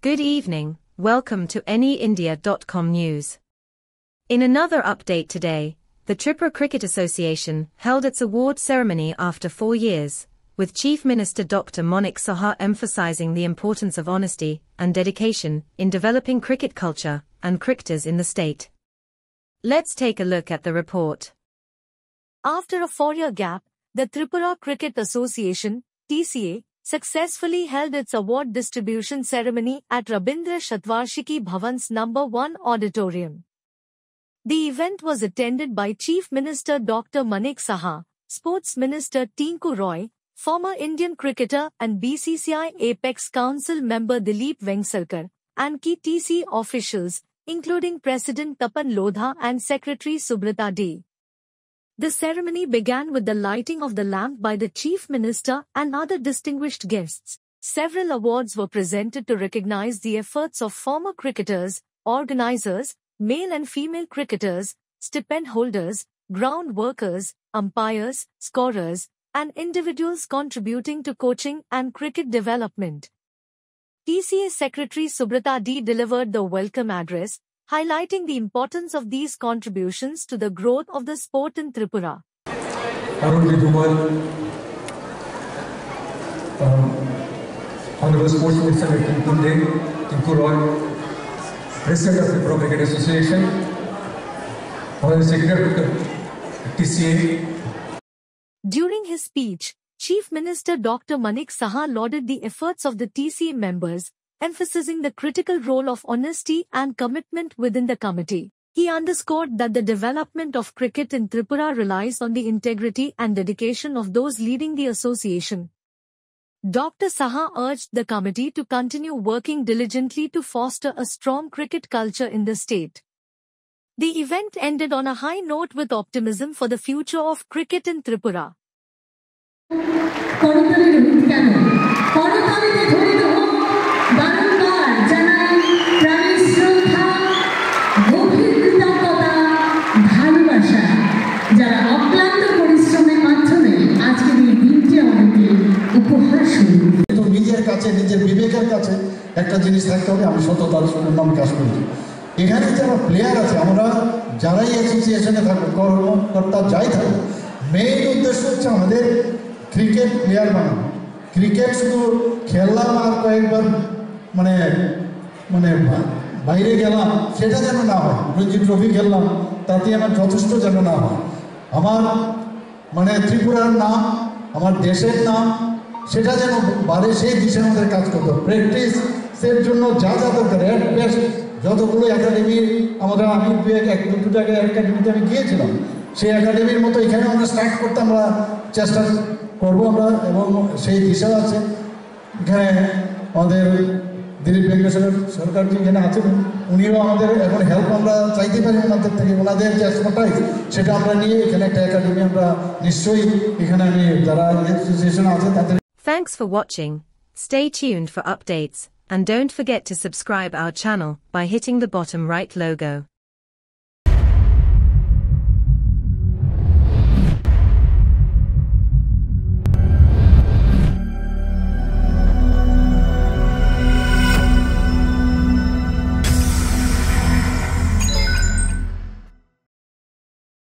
Good evening, welcome to anyindia.com news. In another update today, the Tripura Cricket Association held its award ceremony after 4 years, with Chief Minister Dr. Manik Saha emphasizing the importance of honesty and dedication in developing cricket culture and cricketers in the state. Let's take a look at the report. After a 4-year gap, the Tripura Cricket Association, TCA, successfully held its award distribution ceremony at Rabindra Shatvarshiki Bhavan's No. 1 auditorium. The event was attended by Chief Minister Dr. Manik Saha, Sports Minister Tinku Roy, former Indian cricketer and BCCI Apex Council member Dileep Vengsarkar, and key TCA officials, including President Tapan Lodha and Secretary Subrata D. The ceremony began with the lighting of the lamp by the Chief Minister and other distinguished guests. Several awards were presented to recognize the efforts of former cricketers, organizers, male and female cricketers, stipend holders, ground workers, umpires, scorers, and individuals contributing to coaching and cricket development. TCA Secretary Subrata D delivered the welcome address, highlighting the importance of these contributions to the growth of the sport in Tripura. Honorable Sports Minister Tinku Roy, President of the Tripura Cricket Association, Honorable Secretary of the TCA. During his speech, Chief Minister Dr. Manik Saha lauded the efforts of the TCA members, emphasizing the critical role of honesty and commitment within the committee. He underscored that the development of cricket in Tripura relies on the integrity and dedication of those leading the association. Dr. Saha urged the committee to continue working diligently to foster a strong cricket culture in the state. The event ended on a high note with optimism for the future of cricket in Tripura. নিজের বিবেকের কাছে একটা জিনিস থাকতে হবে, আমি সততার নাম কাজ করি। এখানে যারা প্লেয়ার আছে, আমরা যারাই অ্যাসোসিয়েশনে থাকবো, কর্মকর্তা যাই থাকবো, মেইন উদ্দেশ্য হচ্ছে আমাদের ক্রিকেট প্লেয়ার বানানো। ক্রিকেট শুধু খেললাম আর কয়েকবার মানে বাইরে গেলাম সেটা যেন না হয়, রঞ্জি ট্রফি খেললাম তাতে আমার যথেষ্ট যেন না হয়। আমার ত্রিপুরার নাম, আমার দেশের নাম সেটা যেন বাড়ে, সেই দিশায় আমাদের কাজ করতে হবে। প্র্যাকটিসের জন্য যা যা দরকার, বেস্ট যতগুলো একাডেমি আমি 1-2 জায়গায় একাডেমিতে আমি গিয়েছিলাম, সেই একাডেমির মতো এখানে আমরা স্টার্ট করতে আমরা চেষ্টা করবো আমরা, এবং সেই দিশা আছে। এখানে আমাদের দিলীপ ভেঙ্কটেশ্বর সরকারজি এখানে আছেন, উনিও আমাদের এখন হেল্প আমরা চাইতে পারি ওনাদের থেকে, ওনাদের যে এক্সপার্টাইজ সেটা আমরা নিয়ে এখানে একটা একাডেমি আমরা নিশ্চয়ই এখানে আমি যারা অ্যাসোসিয়েশন আছে তাদের। Thanks for watching. Stay tuned for updates, and don't forget to subscribe our channel by hitting the bottom right logo.